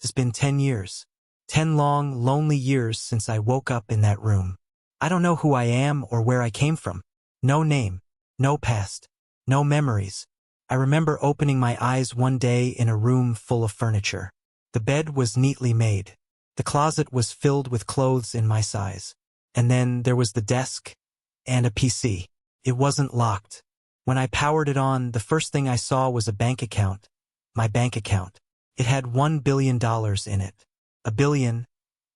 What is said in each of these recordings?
It's been 10 years. 10 long, lonely years since I woke up in that room. I don't know who I am or where I came from. No name, no past, no memories. I remember opening my eyes one day in a room full of furniture. The bed was neatly made. The closet was filled with clothes in my size. And then there was the desk and a PC. It wasn't locked. When I powered it on, the first thing I saw was a bank account. My bank account. It had $1 billion in it. A billion,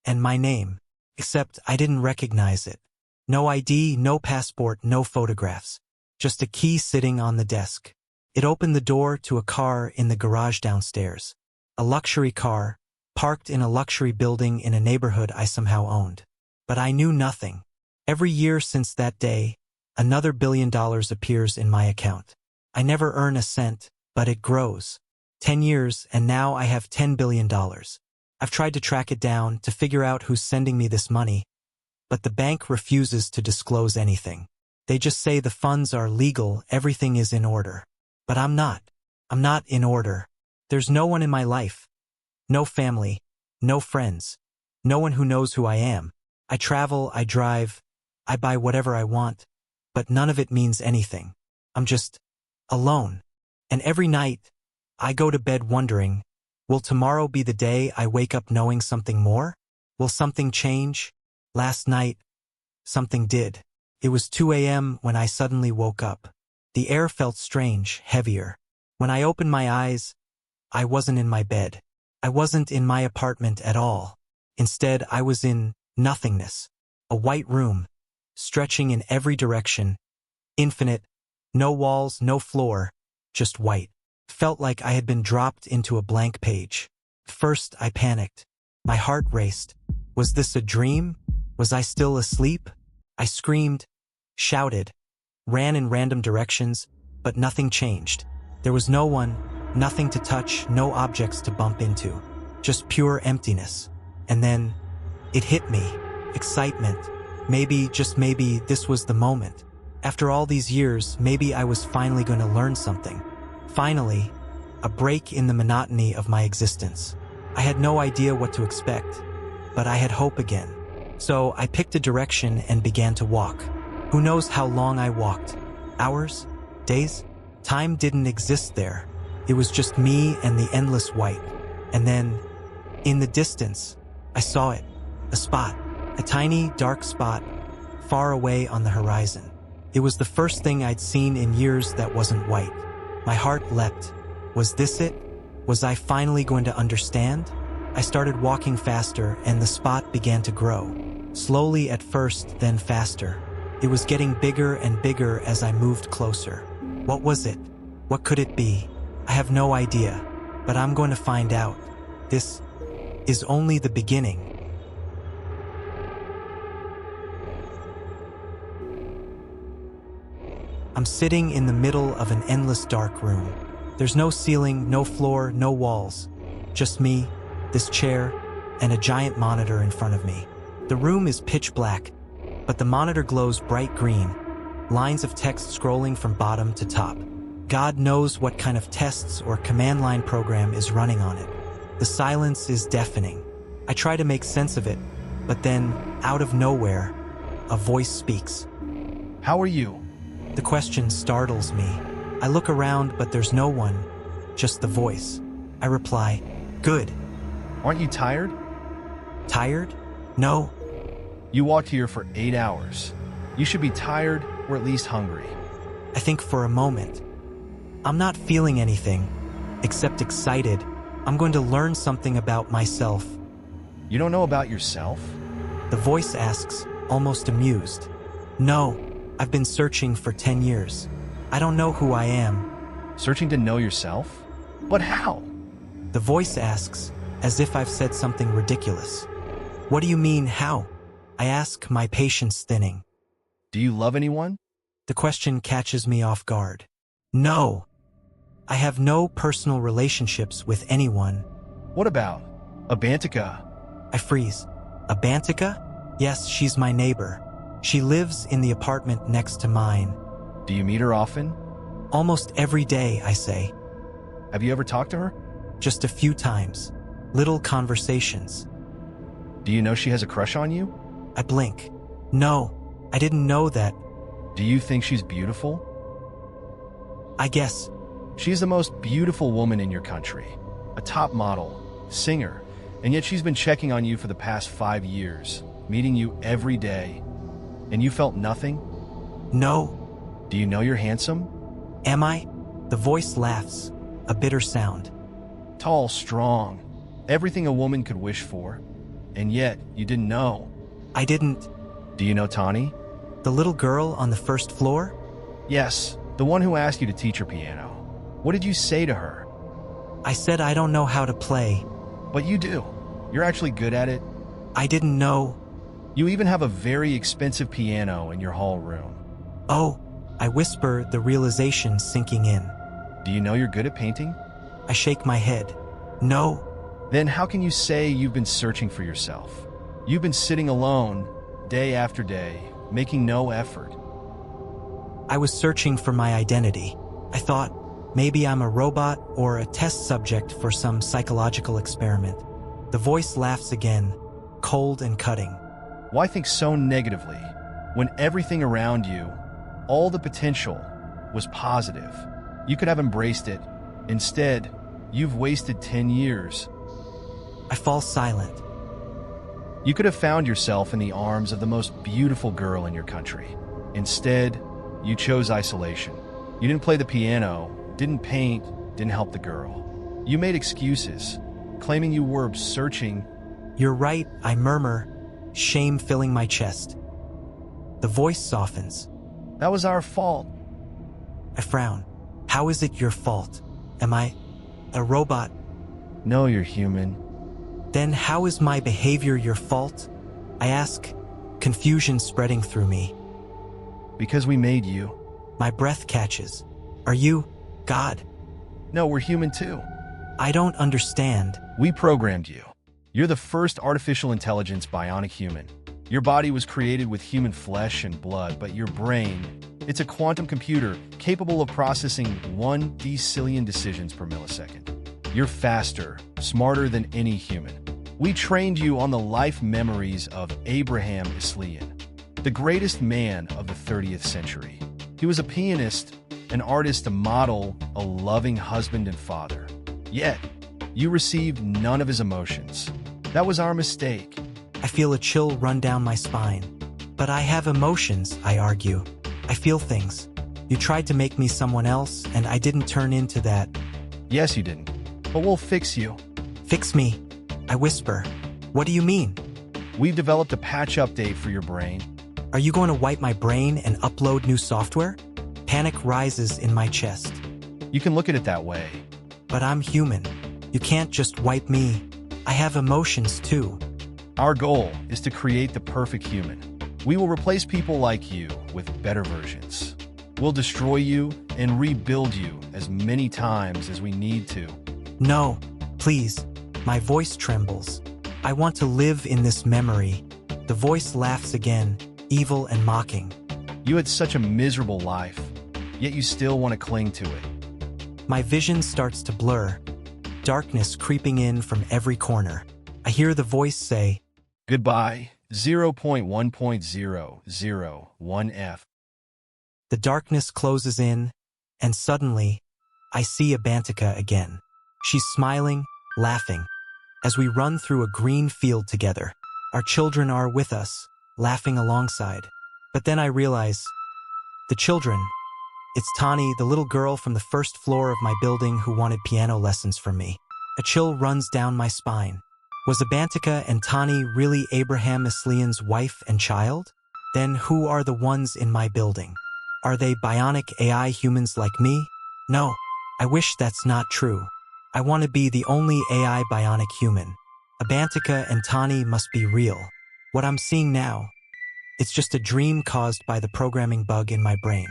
and my name. Except I didn't recognize it. No ID, no passport, no photographs. Just a key sitting on the desk. It opened the door to a car in the garage downstairs. A luxury car, parked in a luxury building in a neighborhood I somehow owned. But I knew nothing. Every year since that day, another $1 billion appears in my account. I never earn a cent, but it grows. 10 years, and now I have $10 billion. I've tried to track it down to figure out who's sending me this money, but the bank refuses to disclose anything. They just say the funds are legal, everything is in order. But I'm not. I'm not in order. There's no one in my life. No family. No friends. No one who knows who I am. I travel, I drive, I buy whatever I want, but none of it means anything. I'm just alone. And every night, I go to bed wondering, will tomorrow be the day I wake up knowing something more? Will something change? Last night, something did. It was 2 a.m. when I suddenly woke up. The air felt strange, heavier. When I opened my eyes, I wasn't in my bed. I wasn't in my apartment at all. Instead, I was in nothingness. A white room, stretching in every direction. Infinite, no walls, no floor, just white. Felt like I had been dropped into a blank page. First, I panicked. My heart raced. Was this a dream? Was I still asleep? I screamed, shouted, ran in random directions, but nothing changed. There was no one, nothing to touch, no objects to bump into. Just pure emptiness. And then, it hit me. Excitement. Maybe, just maybe, this was the moment. After all these years, maybe I was finally going to learn something. Finally, a break in the monotony of my existence. I had no idea what to expect, but I had hope again. So I picked a direction and began to walk. Who knows how long I walked? Hours? Days? Time didn't exist there. It was just me and the endless white. And then, in the distance, I saw it. A spot. A tiny, dark spot, far away on the horizon. It was the first thing I'd seen in years that wasn't white. My heart leapt. Was this it? Was I finally going to understand? I started walking faster, and the spot began to grow. Slowly at first, then faster. It was getting bigger and bigger as I moved closer. What was it? What could it be? I have no idea, but I'm going to find out. This is only the beginning. I'm sitting in the middle of an endless dark room. There's no ceiling, no floor, no walls. Just me, this chair, and a giant monitor in front of me. The room is pitch black, but the monitor glows bright green, lines of text scrolling from bottom to top. God knows what kind of tests or command line program is running on it. The silence is deafening. I try to make sense of it, but then, out of nowhere, a voice speaks. How are you? The question startles me. I look around, but there's no one, just the voice. I reply, good. Aren't you tired? Tired? No. You walked here for 8 hours. You should be tired or at least hungry. I think for a moment. I'm not feeling anything, except excited. I'm going to learn something about myself. You don't know about yourself? The voice asks, almost amused. No, I've been searching for 10 years. I don't know who I am. Searching to know yourself? But how? The voice asks, as if I've said something ridiculous. What do you mean, how? I ask, my patience thinning. Do you love anyone? The question catches me off guard. No. I have no personal relationships with anyone. What about Abantika? I freeze. Abantika? Yes, she's my neighbor. She lives in the apartment next to mine. Do you meet her often? Almost every day, I say. Have you ever talked to her? Just a few times. Little conversations. Do you know she has a crush on you? I blink. No, I didn't know that. Do you think she's beautiful? I guess. She's the most beautiful woman in your country. A top model, singer, and yet she's been checking on you for the past 5 years, meeting you every day. And you felt nothing? No. Do you know you're handsome? Am I? The voice laughs, a bitter sound. Tall, strong, everything a woman could wish for. And yet, you didn't know. I didn't. Do you know Tani? The little girl on the first floor? Yes, the one who asked you to teach her piano. What did you say to her? I said I don't know how to play. But you do. You're actually good at it. I didn't know. You even have a very expensive piano in your hall room. Oh, I whisper, the realization sinking in. Do you know you're good at painting? I shake my head. No. Then how can you say you've been searching for yourself? You've been sitting alone, day after day, making no effort. I was searching for my identity. I thought, maybe I'm a robot or a test subject for some psychological experiment. The voice laughs again, cold and cutting. Why think so negatively when everything around you, all the potential, was positive? You could have embraced it. Instead, you've wasted 10 years. I fall silent. You could have found yourself in the arms of the most beautiful girl in your country. Instead, you chose isolation. You didn't play the piano, didn't paint, didn't help the girl. You made excuses, claiming you were searching. You're right, I murmur, shame filling my chest. The voice softens. That was our fault. I frown. How is it your fault? Am I a robot? No, you're human. Then how is my behavior your fault? I ask, confusion spreading through me. Because we made you. My breath catches. Are you God? No, we're human too. I don't understand. We programmed you. You're the first artificial intelligence bionic human. Your body was created with human flesh and blood, but your brain, it's a quantum computer capable of processing 1 decillion decisions per millisecond. You're faster, smarter than any human. We trained you on the life memories of Abraham Decillionaire, the greatest man of the 30th century. He was a pianist, an artist, a model, a loving husband and father. Yet, you received none of his emotions. That was our mistake. I feel a chill run down my spine. But I have emotions, I argue. I feel things. You tried to make me someone else, and I didn't turn into that. Yes, you didn't. But we'll fix you. Fix me, I whisper. What do you mean? We've developed a patch update for your brain. Are you going to wipe my brain and upload new software? Panic rises in my chest. You can look at it that way. But I'm human. You can't just wipe me. I have emotions too. Our goal is to create the perfect human. We will replace people like you with better versions. We'll destroy you and rebuild you as many times as we need to. No, please. My voice trembles. I want to live in this memory. The voice laughs again, evil and mocking. You had such a miserable life, yet you still want to cling to it. My vision starts to blur, darkness creeping in from every corner. I hear the voice say, Goodbye, 0.1.001F. The darkness closes in, and suddenly, I see Abantika again. She's smiling, laughing. As we run through a green field together, our children are with us, laughing alongside. But then I realize, the children, it's Tani, the little girl from the first floor of my building who wanted piano lessons from me. A chill runs down my spine. Was Abantika and Tani really Abraham Decillionaire's wife and child? Then who are the ones in my building? Are they bionic AI humans like me? No, I wish that's not true. I want to be the only AI bionic human. Abantika and Tani must be real. What I'm seeing now, it's just a dream caused by the programming bug in my brain.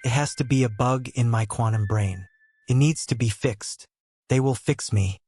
It has to be a bug in my quantum brain. It needs to be fixed. They will fix me.